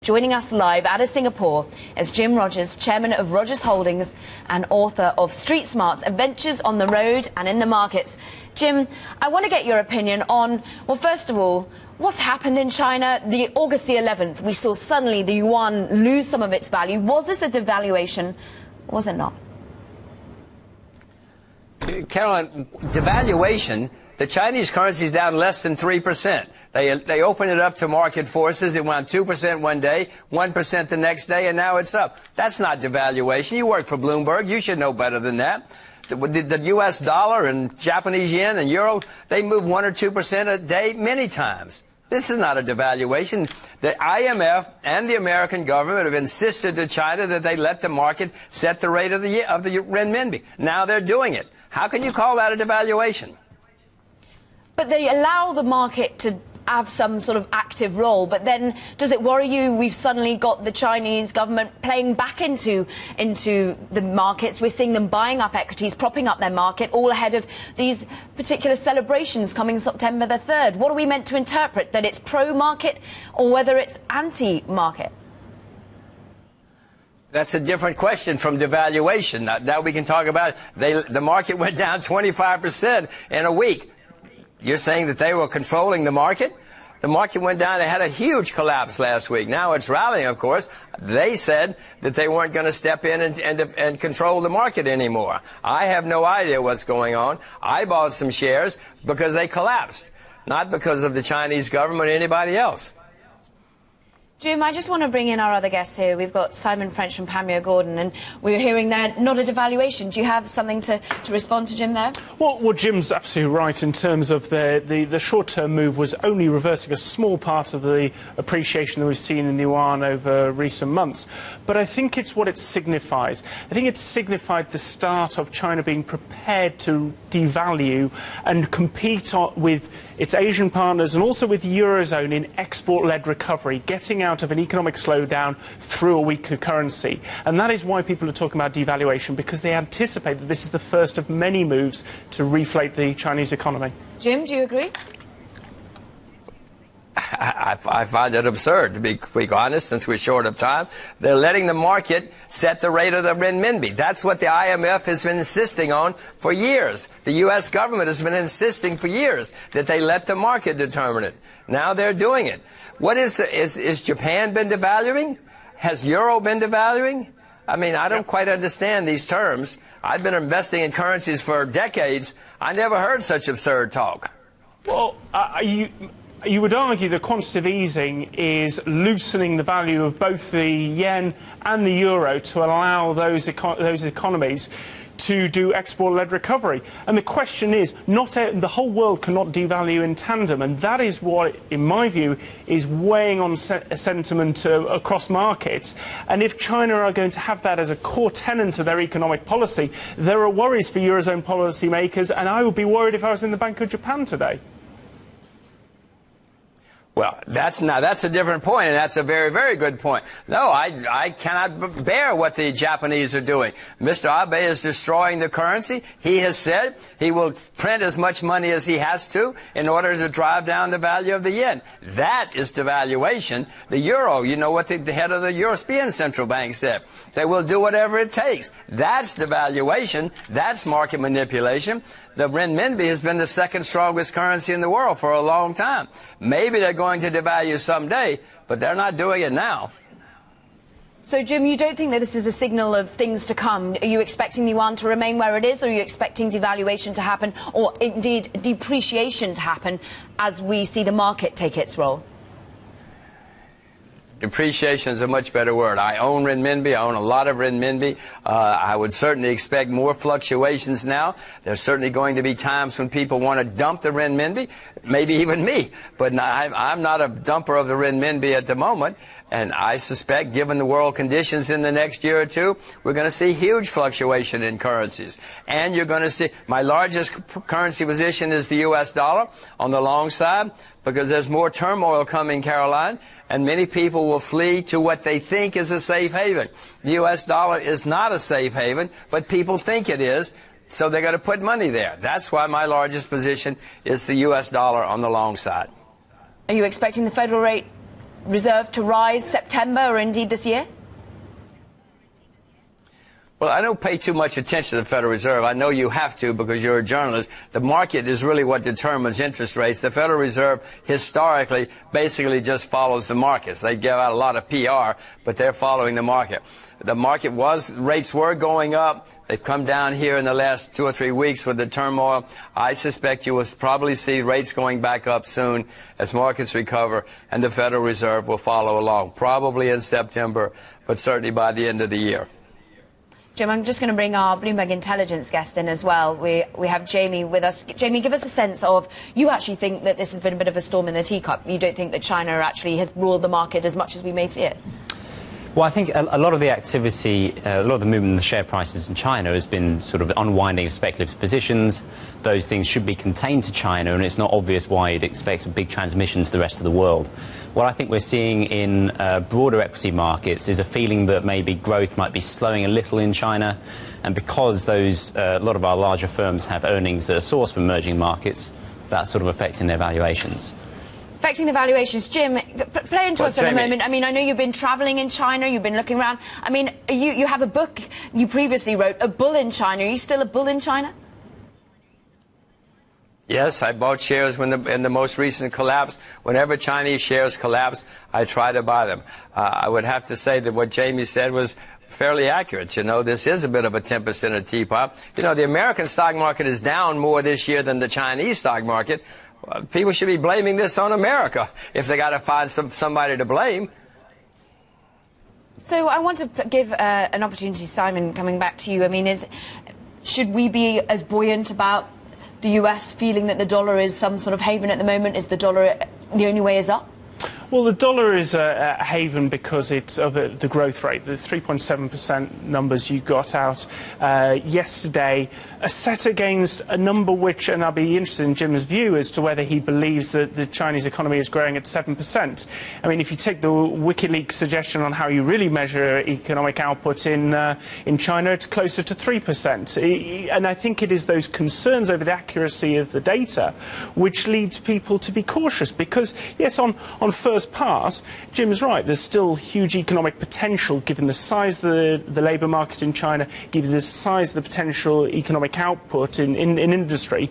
Joining us live out of Singapore is Jim Rogers, chairman of Rogers Holdings and author of Street Smarts, Adventures on the Road and in the Markets. Jim, I want to get your opinion on, well, first of all, what's happened in China? The August the 11th, we saw suddenly the yuan lose some of its value. Was this a devaluation? Or was it not? Caroline, devaluation, the Chinese currency is down less than 3%. They opened it up to market forces. It went 2% one day, 1% the next day, and now it's up. That's not devaluation. You work for Bloomberg. You should know better than that. The U.S. dollar and Japanese yen and euro, they move 1 or 2% a day many times. This is not a devaluation. The IMF and the American government have insisted to China that they let the market set the rate of the renminbi. Now they're doing it. How can you call that a devaluation? But they allow the market to have some sort of active role, but then does it worry you we've suddenly got the Chinese government playing back into the markets? We're seeing them buying up equities, propping up their market, all ahead of these particular celebrations coming September the 3rd. What are we meant to interpret? That it's pro-market or whether it's anti-market? That's a different question from devaluation. Now we can talk about the market went down 25% in a week. You're saying that they were controlling the market? The market went down. They had a huge collapse last week. Now it's rallying, of course. They said that they weren't going to step in and control the market anymore. I have no idea what's going on. I bought some shares because they collapsed, not because of the Chinese government or anybody else. Jim, I just want to bring in our other guests here. We've got Simon French from Panmure Gordon, and we're hearing there not a devaluation. Do you have something to respond to Jim there? Well, Jim's absolutely right in terms of the short-term move was only reversing a small part of the appreciation that we've seen in the yuan over recent months. But I think it's what it signifies. I think it signified the start of China being prepared to devalue and compete with its Asian partners and also with the Eurozone in export-led recovery, getting out of an economic slowdown through a weaker currency. And that is why people are talking about devaluation, because they anticipate that this is the first of many moves to reflate the Chinese economy. Jim, do you agree? I find it absurd, to be honest, since we're short of time. They're letting the market set the rate of the renminbi. That's what the IMF has been insisting on for years. The U.S. government has been insisting for years that they let the market determine it. Now they're doing it. What is Japan been devaluing? Has Euro been devaluing? I mean, I don't quite understand these terms. I've been investing in currencies for decades. I never heard such absurd talk. Well, you would argue that quantitative easing is loosening the value of both the yen and the euro to allow those economies to do export-led recovery. And the question is, the whole world cannot devalue in tandem, and that is what, in my view, is weighing on sentiment across markets. And if China are going to have that as a core tenet of their economic policy, there are worries for Eurozone policymakers, and I would be worried if I was in the Bank of Japan today. Well, that's a different point, and that's a very, very good point. No, I cannot bear what the Japanese are doing. Mr. Abe is destroying the currency. He has said he will print as much money as he has to in order to drive down the value of the yen. That is devaluation. The euro, you know what the head of the European Central Bank said. They will do whatever it takes. That's devaluation. That's market manipulation. The renminbi has been the second strongest currency in the world for a long time. Maybe they're going to devalue someday, but they're not doing it now. So, Jim, you don't think that this is a signal of things to come? Are you expecting the yuan to remain where it is, or are you expecting devaluation to happen, or indeed depreciation to happen as we see the market take its role? Depreciation is a much better word. I own renminbi. I own a lot of renminbi. I would certainly expect more fluctuations now. There's certainly going to be times when people want to dump the renminbi, maybe even me. But I'm not a dumper of the renminbi at the moment. And I suspect, given the world conditions in the next year or two, we're going to see huge fluctuation in currencies. And you're going to see, my largest currency position is the U.S. dollar on the long side, because there's more turmoil coming, Caroline, and many people will flee to what they think is a safe haven. The U.S. dollar is not a safe haven, but people think it is, so they're going to put money there. That's why my largest position is the U.S. dollar on the long side. Are you expecting the federal rate Reserve to rise September or indeed this year? Well, I don't pay too much attention to the Federal Reserve. I know you have to because you're a journalist. The market is really what determines interest rates. The Federal Reserve historically basically just follows the markets. They give out a lot of PR, but they're following the market. The market rates were going up. They've come down here in the last 2 or 3 weeks with the turmoil. I suspect you will probably see rates going back up soon as markets recover, and the Federal Reserve will follow along, probably in September, but certainly by the end of the year. Jim, I'm just going to bring our Bloomberg Intelligence guest in as well. We have Jamie with us. Jamie, give us a sense of, you actually think that this has been a bit of a storm in the teacup. You don't think that China actually has ruled the market as much as we may fear? Well, I think a lot of the activity, a lot of the movement in the share prices in China has been sort of unwinding of speculative positions. Those things should be contained to China, and it's not obvious why you'd expect a big transmission to the rest of the world. What I think we're seeing in broader equity markets is a feeling that maybe growth might be slowing a little in China, and because a lot of our larger firms have earnings that are sourced from emerging markets, that's sort of affecting their valuations. Affecting the valuations. Jim, play into us for a Jamie, moment. I mean, I know you've been travelling in China, you've been looking around. I mean, you have a book you previously wrote, A Bull in China. Are you still a bull in China? Yes, I bought shares in the most recent collapse. Whenever Chinese shares collapse, I try to buy them. I would have to say that what Jamie said was fairly accurate. You know, this is a bit of a tempest in a teapot. You know, the American stock market is down more this year than the Chinese stock market. People should be blaming this on America if they got to find somebody to blame. So I want to give an opportunity, Simon, coming back to you. I mean, should we be as buoyant about the US feeling that the dollar is some sort of haven at the moment? Is the dollar the only way is up? Well, the dollar is a haven because it's of the growth rate. The 3.7% numbers you got out yesterday are set against a number which, and I'll be interested in Jim's view as to whether he believes that the Chinese economy is growing at 7%. I mean, if you take the WikiLeaks suggestion on how you really measure economic output in China, it's closer to 3%. And I think it is those concerns over the accuracy of the data which leads people to be cautious because, yes, on first pass, Jim's right. There's still huge economic potential given the size of the labour market in China, given the size of the potential economic output in industry.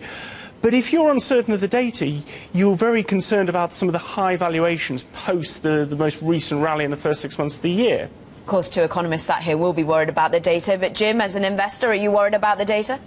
But if you're uncertain of the data, you're very concerned about some of the high valuations post the most recent rally in the first 6 months of the year. Of course, two economists sat here will be worried about the data. But Jim, as an investor, are you worried about the data?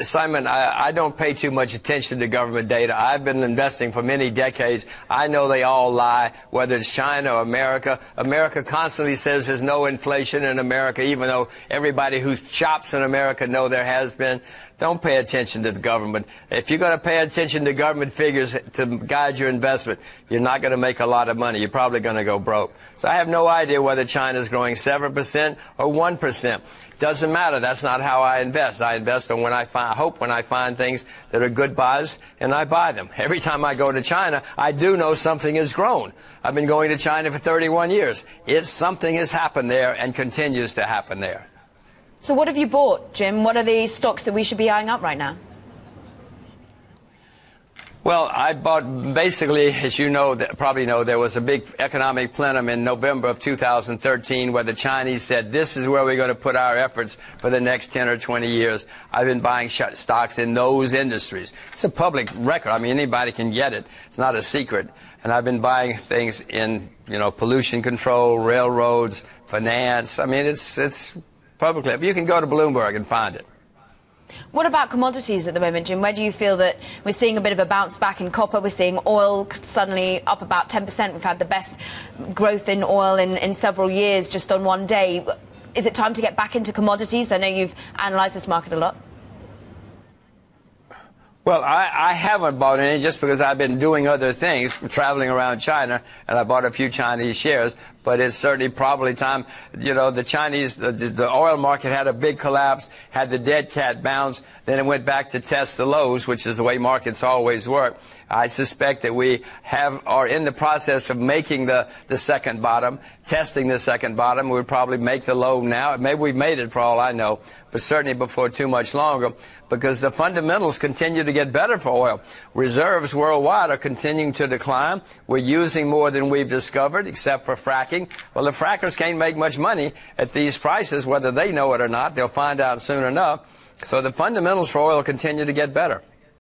Simon, I don't pay too much attention to government data. I've been investing for many decades. I know they all lie, whether it's China or America. America constantly says there's no inflation in America, even though everybody who shops in America know there has been. Don't pay attention to the government. If you're going to pay attention to government figures to guide your investment, you're not going to make a lot of money. You're probably going to go broke. So I have no idea whether China's growing 7% or 1%. Doesn't matter. That's not how I invest. I invest on when I find things that are good buys, and I buy them. Every time I go to China, I do know something has grown. I've been going to China for 31 years. Something has happened there and continues to happen there. So what have you bought, Jim? What are the stocks that we should be eyeing up right now? Well, I bought basically, as you know, probably know, there was a big economic plenum in November of 2013 where the Chinese said, this is where we're going to put our efforts for the next 10 or 20 years. I've been buying stocks in those industries. It's a public record. I mean, anybody can get it. It's not a secret. And I've been buying things in, pollution control, railroads, finance. I mean, it's publicly. You can go to Bloomberg and find it. What about commodities at the moment, Jim? Where do you feel that we're seeing a bit of a bounce back in copper? We're seeing oil suddenly up about 10%. We've had the best growth in oil in several years just on one day. Is it time to get back into commodities? I know you've analysed this market a lot. Well, I haven't bought any just because I've been doing other things, traveling around China, and I bought a few Chinese shares. But it's certainly probably time. The Chinese, the oil market had a big collapse, had the dead cat bounce, then it went back to test the lows, which is the way markets always work. I suspect that we are in the process of making the second bottom, testing the second bottom. We'll probably make the low now. Maybe we've made it for all I know, but certainly before too much longer, because the fundamentals continue to get better for oil. Reserves worldwide are continuing to decline. We're using more than we've discovered, except for fracking. Well, the frackers can't make much money at these prices, whether they know it or not. They'll find out soon enough. So the fundamentals for oil continue to get better.